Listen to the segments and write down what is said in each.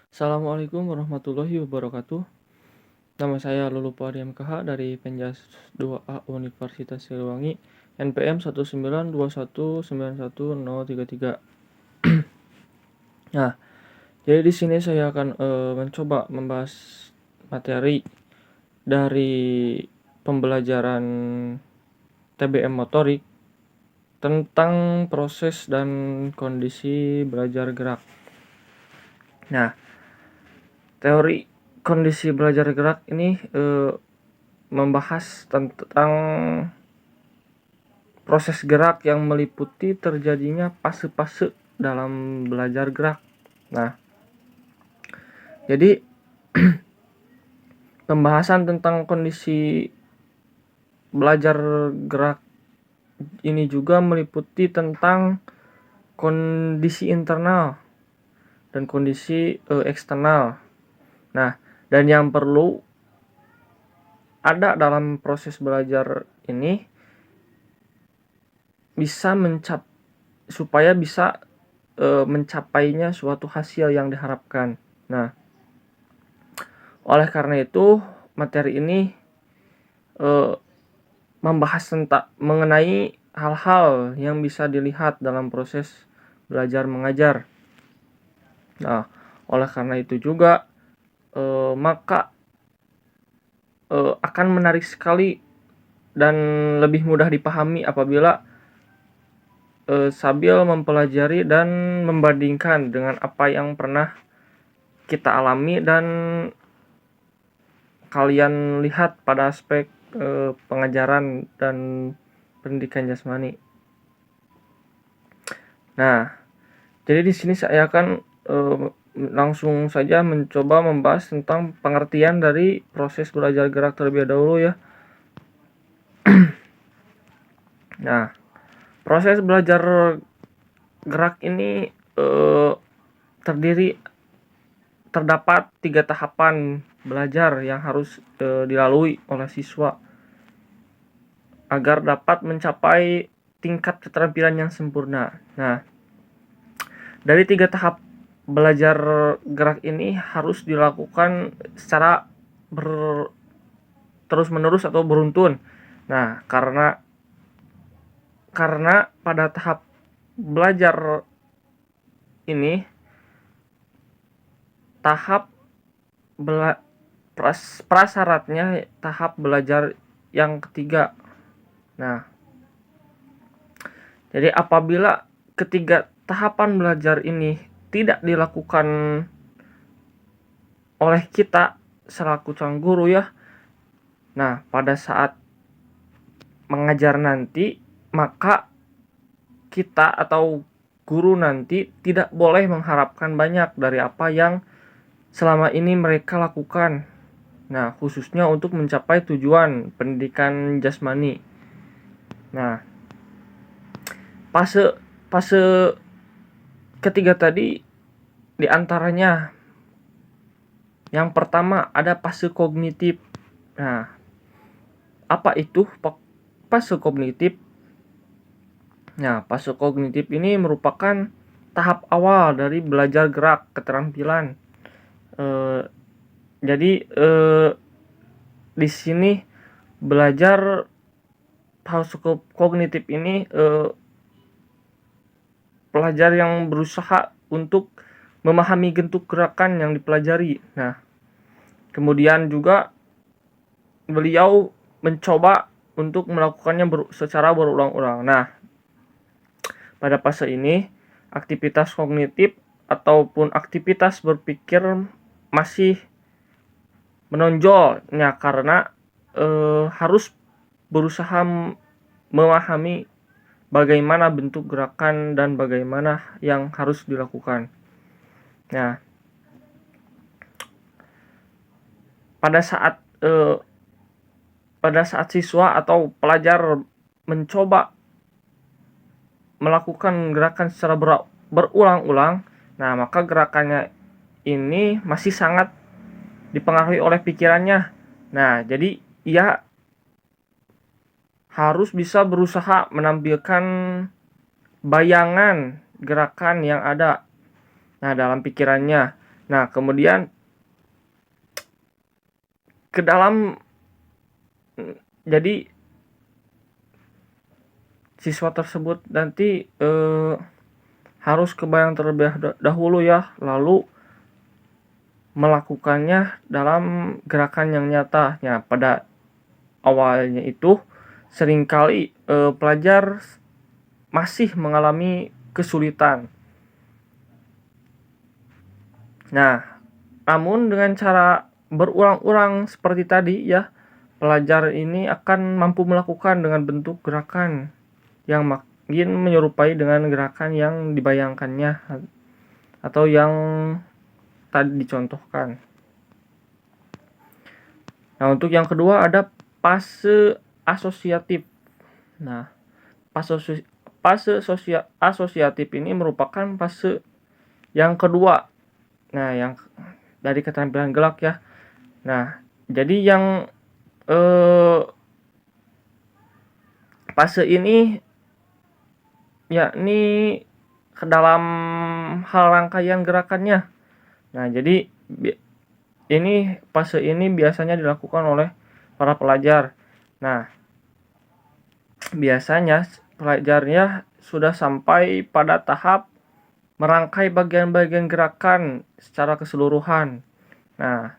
Assalamualaikum warahmatullahi wabarakatuh. Nama saya Lulu Pari MKH dari Penjas 2A Universitas Siliwangi, NPM 192191033. Nah, jadi di sini saya akan mencoba membahas materi dari pembelajaran TBM motorik tentang proses dan kondisi belajar gerak. Nah, teori kondisi belajar gerak ini membahas tentang proses gerak yang meliputi terjadinya fase-fase dalam belajar gerak. Nah, jadi pembahasan tentang kondisi belajar gerak ini juga meliputi tentang kondisi internal dan kondisi eksternal. Nah, dan yang perlu ada dalam proses belajar ini supaya bisa mencapainya suatu hasil yang diharapkan. Nah, oleh karena itu materi ini membahas tentang mengenai hal-hal yang bisa dilihat dalam proses belajar mengajar. Nah, oleh karena itu juga maka akan menarik sekali dan lebih mudah dipahami apabila sambil mempelajari dan membandingkan dengan apa yang pernah kita alami dan kalian lihat pada aspek pengajaran dan pendidikan jasmani. Nah, jadi di sini saya akan langsung saja mencoba membahas tentang pengertian dari proses belajar gerak terlebih dahulu ya. Nah, proses belajar gerak ini terdapat 3 tahapan belajar yang harus dilalui oleh siswa agar dapat mencapai tingkat keterampilan yang sempurna. Nah, dari 3 tahap belajar gerak ini harus dilakukan secara terus-menerus atau beruntun. Nah, karena pada tahap belajar ini prasyaratnya tahap belajar yang ketiga. Nah, jadi apabila ketiga tahapan belajar ini tidak dilakukan oleh kita selaku sang guru ya, nah pada saat mengajar nanti maka kita atau guru nanti tidak boleh mengharapkan banyak dari apa yang selama ini mereka lakukan. Nah, khususnya untuk mencapai tujuan pendidikan jasmani. Nah, fase ketiga tadi diantaranya yang pertama ada fase kognitif. Nah, apa itu fase kognitif? Nah, fase kognitif ini merupakan tahap awal dari belajar gerak keterampilan. Jadi di sini belajar fase kognitif ini pelajar yang berusaha untuk memahami bentuk gerakan yang dipelajari. Nah, kemudian juga beliau mencoba untuk melakukannya secara berulang-ulang. Nah, pada fase ini aktivitas kognitif ataupun aktivitas berpikir masih menonjol ya, karena harus berusaha memahami bagaimana bentuk gerakan dan bagaimana yang harus dilakukan. Nah, pada saat siswa atau pelajar mencoba melakukan gerakan secara berulang-ulang, nah maka gerakannya ini masih sangat dipengaruhi oleh pikirannya. Nah, jadi ia harus bisa berusaha menampilkan bayangan gerakan yang ada dalam pikirannya. Nah, kemudian ke dalam jadi siswa tersebut nanti harus kebayang terlebih dahulu ya, lalu melakukannya dalam gerakan yang nyata. Ya, pada awalnya itu seringkali pelajar masih mengalami kesulitan. Nah, namun dengan cara berulang-ulang seperti tadi ya, pelajar ini akan mampu melakukan dengan bentuk gerakan yang makin menyerupai dengan gerakan yang dibayangkannya atau yang tadi dicontohkan. Nah, untuk yang kedua ada fase asosiatif. Nah, fase asosiatif ini merupakan fase yang kedua. Nah, yang dari keterampilan gerak ya. Nah, jadi yang fase ini yakni ke dalam hal rangkaian gerakannya. Nah, jadi ini fase ini biasanya dilakukan oleh para pelajar. Nah, biasanya pelajarnya sudah sampai pada tahap merangkai bagian-bagian gerakan secara keseluruhan. Nah,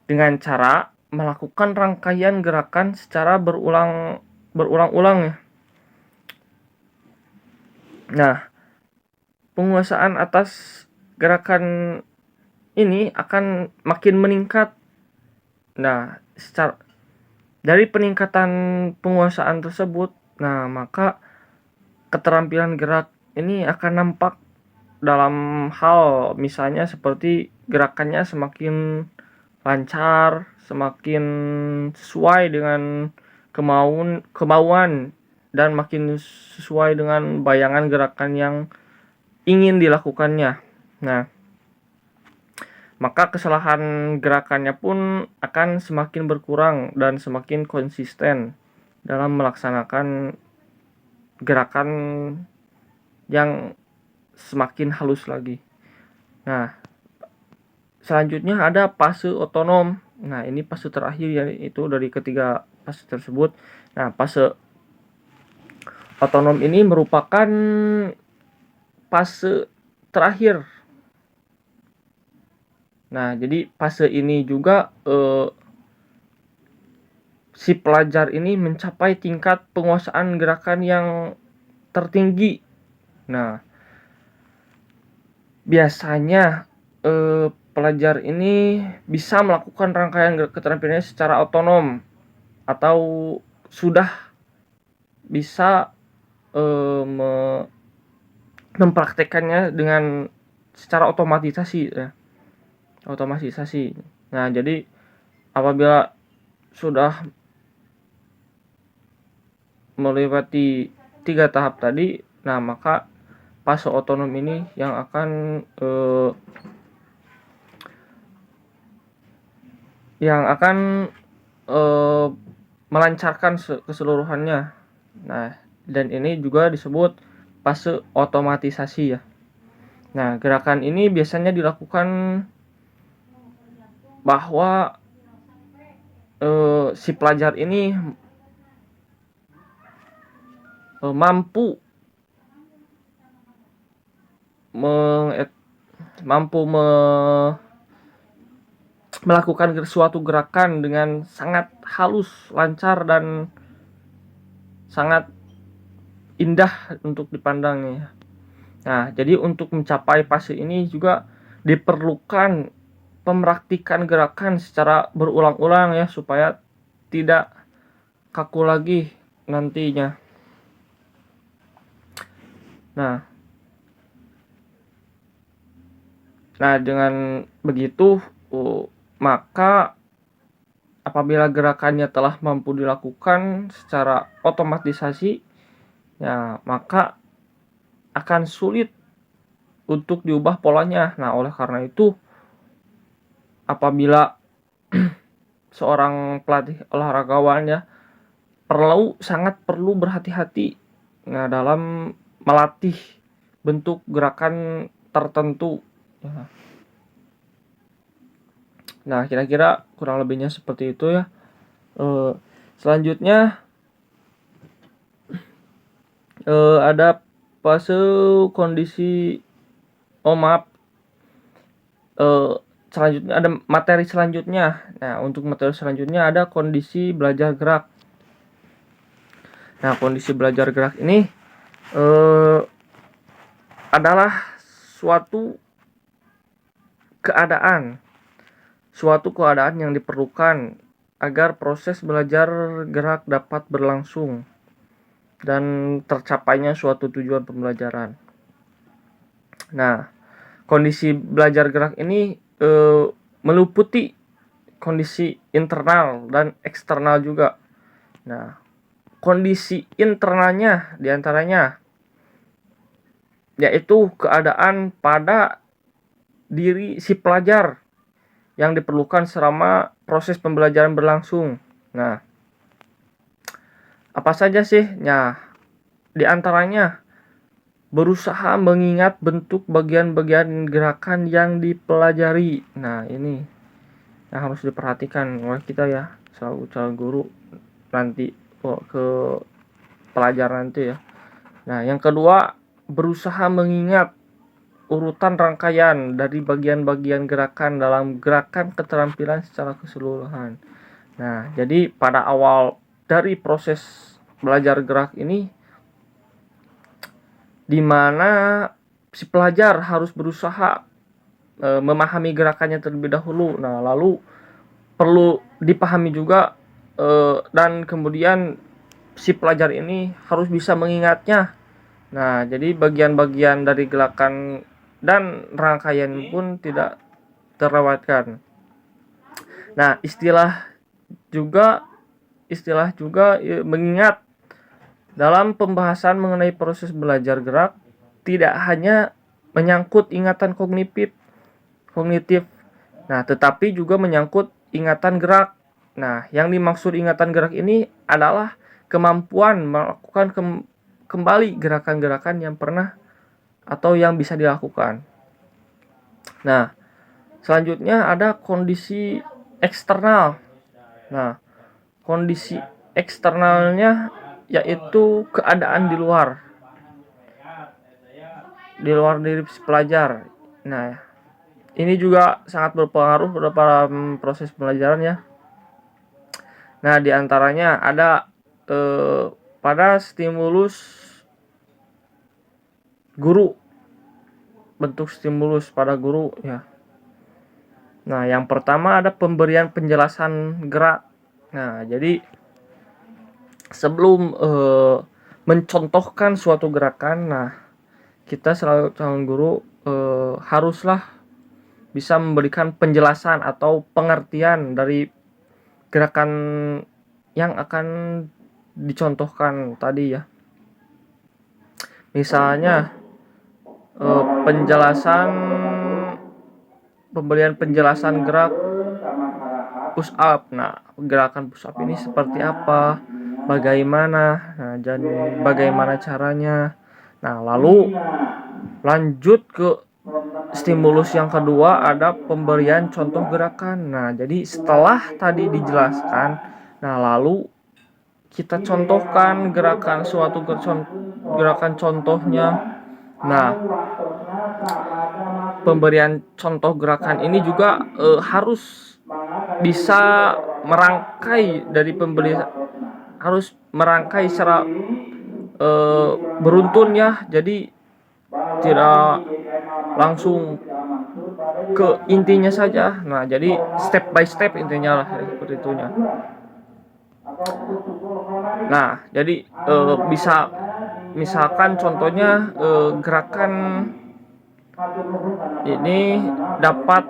dengan cara melakukan rangkaian gerakan secara berulang-ulang ya. Nah, penguasaan atas gerakan ini akan makin meningkat. Nah, dari peningkatan penguasaan tersebut, nah maka keterampilan gerak ini akan nampak dalam hal misalnya seperti gerakannya semakin lancar, semakin sesuai dengan kemauan dan makin sesuai dengan bayangan gerakan yang ingin dilakukannya. Nah, maka kesalahan gerakannya pun akan semakin berkurang dan semakin konsisten dalam melaksanakan gerakan yang semakin halus lagi. Nah, selanjutnya ada fase otonom. Nah, ini fase terakhir yaitu dari ketiga fase tersebut. Nah, fase otonom ini merupakan fase terakhir. Nah, jadi fase ini juga si pelajar ini mencapai tingkat penguasaan gerakan yang tertinggi. Nah, biasanya pelajar ini bisa melakukan rangkaian keterampilannya secara otonom atau sudah bisa mempraktekannya dengan secara otomatisasi. Nah, jadi apabila sudah melewati 3 tahap tadi, nah maka fase otonom ini yang akan melancarkan keseluruhannya. Nah, dan ini juga disebut fase otomatisasi ya. Nah, gerakan ini biasanya dilakukan bahwa si pelajar ini mampu melakukan suatu gerakan dengan sangat halus, lancar, dan sangat indah untuk dipandangnya. Nah, jadi untuk mencapai fase ini juga diperlukan pemraktikan gerakan secara berulang-ulang ya, supaya tidak kaku lagi nantinya. Nah, dengan begitu maka apabila gerakannya telah mampu dilakukan secara otomatisasi, ya maka akan sulit untuk diubah polanya. Nah, oleh karena itu apabila seorang pelatih olahragawan ya sangat perlu berhati-hati dalam melatih bentuk gerakan tertentu ya. Nah, kira-kira kurang lebihnya seperti itu ya. Selanjutnya ada fase kondisi maaf, selanjutnya ada materi selanjutnya. Nah, untuk materi selanjutnya ada kondisi belajar gerak. Nah, kondisi belajar gerak ini adalah suatu keadaan yang diperlukan agar proses belajar gerak dapat berlangsung dan tercapainya suatu tujuan pembelajaran. Nah, kondisi belajar gerak ini meliputi kondisi internal dan eksternal juga. Nah, kondisi internalnya diantaranya yaitu keadaan pada diri si pelajar yang diperlukan selama proses pembelajaran berlangsung. Nah, apa saja sih? Nah, diantaranya berusaha mengingat bentuk bagian-bagian gerakan yang dipelajari. Nah, ini yang harus diperhatikan oleh kita ya, selalu calon guru nanti ke pelajar nanti ya. Nah, yang kedua, berusaha mengingat urutan rangkaian dari bagian-bagian gerakan dalam gerakan keterampilan secara keseluruhan. Nah, jadi pada awal dari proses belajar gerak ini, di mana si pelajar harus berusaha memahami gerakannya terlebih dahulu. Nah, lalu perlu dipahami juga dan kemudian si pelajar ini harus bisa mengingatnya. Nah, jadi bagian-bagian dari gerakan dan rangkaian pun tidak terlewatkan. Nah, istilah juga mengingat dalam pembahasan mengenai proses belajar gerak tidak hanya menyangkut ingatan kognitif. Nah, tetapi juga menyangkut ingatan gerak. Nah, yang dimaksud ingatan gerak ini adalah kemampuan melakukan kembali gerakan-gerakan yang pernah atau yang bisa dilakukan. Nah, selanjutnya ada kondisi eksternal. Nah, kondisi eksternalnya yaitu keadaan di luar diri si pelajar. Nah, ini juga sangat berpengaruh dalam proses pembelajaran ya. Nah, diantaranya ada pada stimulus guru, bentuk stimulus pada guru ya. Nah, yang pertama ada pemberian penjelasan gerak. Nah, jadi sebelum mencontohkan suatu gerakan, nah kita selalu calon guru haruslah bisa memberikan penjelasan atau pengertian dari gerakan yang akan dicontohkan tadi ya. Misalnya pemberian penjelasan gerak push up. Nah, gerakan push up ini seperti apa? Bagaimana? Nah, dan bagaimana caranya? Nah, lalu lanjut ke stimulus yang kedua, ada pemberian contoh gerakan. Nah, jadi setelah tadi dijelaskan, nah lalu kita contohkan gerakan contohnya. Nah, pemberian contoh gerakan ini juga harus bisa merangkai harus merangkai secara beruntun ya. Jadi tidak langsung ke intinya saja. Nah, jadi step by step intinya lah seperti itunya. Nah, jadi bisa misalkan contohnya gerakan ini dapat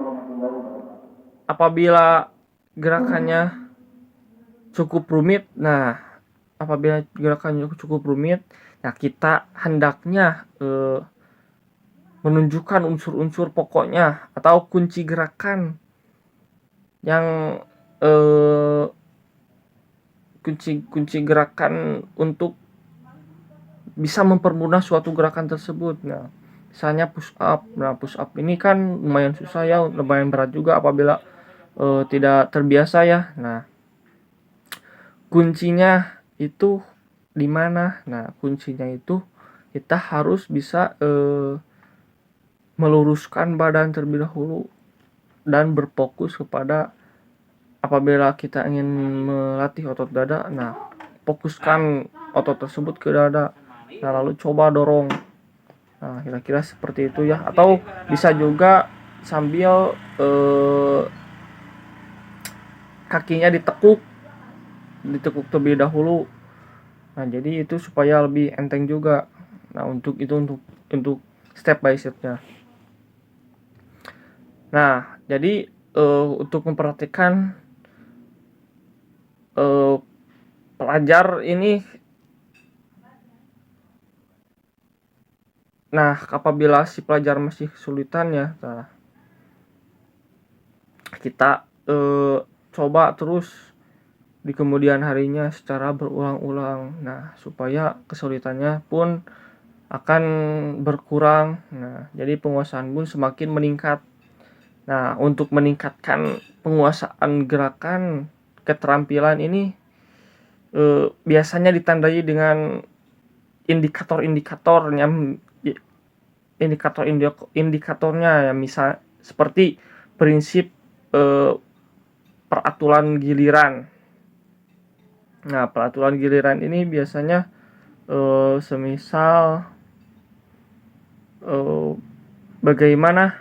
apabila gerakannya cukup rumit. Nah, apabila gerakannya cukup rumit, nah kita hendaknya menunjukkan unsur-unsur pokoknya atau kunci gerakan yang kunci gerakan untuk bisa mempermudah suatu gerakan tersebut. Nah, misalnya push up. Nah, push up ini kan lumayan susah ya, lumayan berat juga apabila tidak terbiasa ya. Nah, kuncinya itu di mana? Nah, kuncinya itu kita harus bisa meluruskan badan terlebih dahulu dan berfokus kepada apabila kita ingin melatih otot dada. Nah, fokuskan otot tersebut ke dada. Nah, lalu coba dorong. Nah, kira-kira seperti itu ya. Atau bisa juga sambil kakinya ditekuk terlebih dahulu. Nah, jadi itu supaya lebih enteng juga. Nah, untuk step by stepnya. Nah, jadi untuk memperhatikan pelajar ini, nah apabila si pelajar masih kesulitan ya, nah, kita coba terus di kemudian harinya secara berulang-ulang. Nah, supaya kesulitannya pun akan berkurang. Nah, jadi penguasaan pun semakin meningkat. Nah, untuk meningkatkan penguasaan gerakan keterampilan ini biasanya ditandai dengan indikatornya indikatornya ya, misal seperti prinsip peraturan giliran. Nah, peraturan giliran ini biasanya semisal bagaimana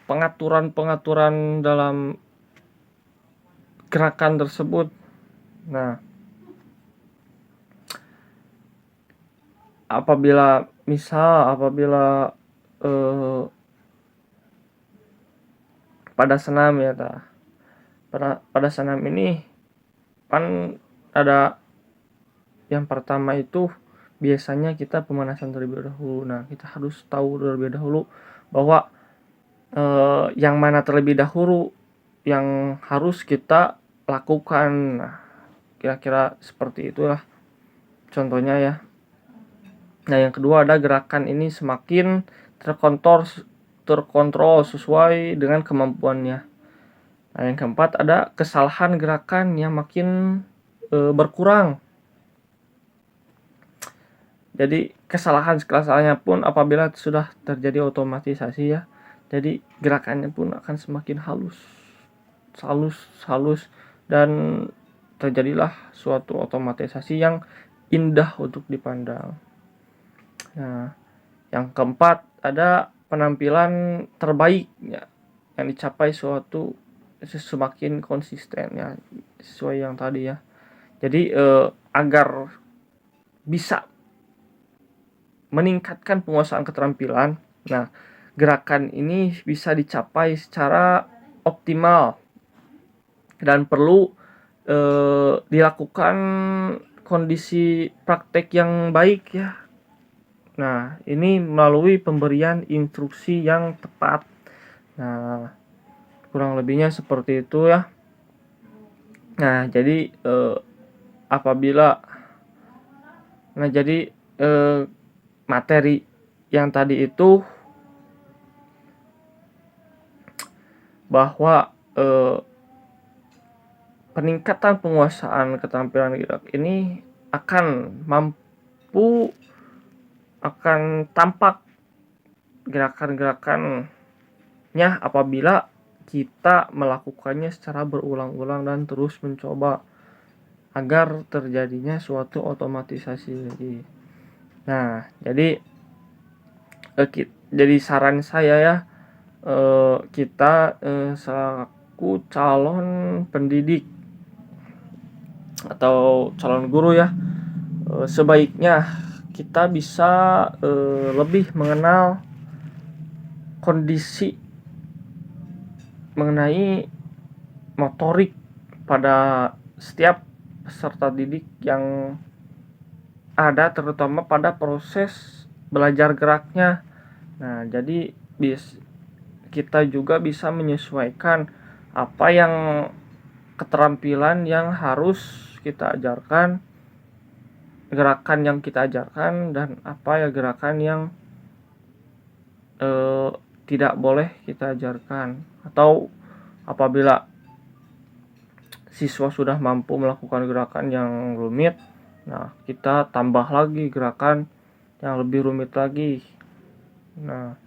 pengaturan dalam gerakan tersebut. Nah, apabila pada senam ya, pada senam ini kan ada yang pertama itu biasanya kita pemanasan terlebih dahulu. Nah, kita harus tahu terlebih dahulu bahwa yang mana terlebih dahulu yang harus kita lakukan. Nah, kira-kira seperti itulah contohnya ya. Nah, yang kedua ada gerakan ini semakin terkontrol sesuai dengan kemampuannya. Nah, yang keempat ada kesalahan gerakan yang makin berkurang. Jadi kesalahannya pun apabila sudah terjadi otomatisasi ya, jadi gerakannya pun akan semakin halus dan terjadilah suatu otomatisasi yang indah untuk dipandang. Nah, yang keempat ada penampilan terbaik ya, yang dicapai suatu semakin konsisten ya, sesuai yang tadi ya. Jadi agar bisa meningkatkan penguasaan keterampilan, nah gerakan ini bisa dicapai secara optimal dan perlu dilakukan kondisi praktek yang baik ya. Nah, ini melalui pemberian instruksi yang tepat. Nah, kurang lebihnya seperti itu ya. Nah, jadi materi yang tadi itu bahwa peningkatan penguasaan keterampilan gerak ini akan tampak gerakan-gerakannya apabila kita melakukannya secara berulang-ulang dan terus mencoba agar terjadinya suatu otomatisasi lagi. Nah, jadi saran saya ya, kita selaku calon pendidik atau calon guru ya, sebaiknya kita bisa lebih mengenal kondisi mengenai motorik pada setiap peserta didik yang ada, terutama pada proses belajar geraknya. Nah, jadi kita juga bisa menyesuaikan apa yang keterampilan yang harus kita ajarkan, gerakan yang kita ajarkan, dan apa ya gerakan yang tidak boleh kita ajarkan. Atau apabila siswa sudah mampu melakukan gerakan yang rumit, nah kita tambah lagi gerakan yang lebih rumit lagi. Nah,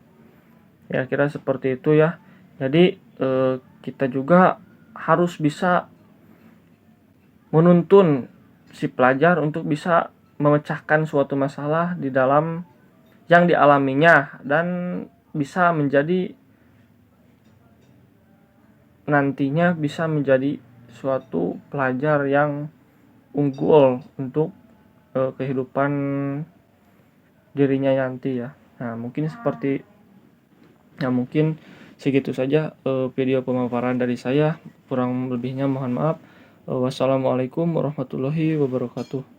ya kira seperti itu ya. Jadi kita juga harus bisa menuntun si pelajar untuk bisa memecahkan suatu masalah di dalam yang dialaminya dan bisa menjadi nantinya bisa menjadi suatu pelajar yang unggul untuk kehidupan dirinya nanti ya. Nah, mungkin segitu saja video pemaparan dari saya. Kurang lebihnya mohon maaf. Wassalamualaikum warahmatullahi wabarakatuh.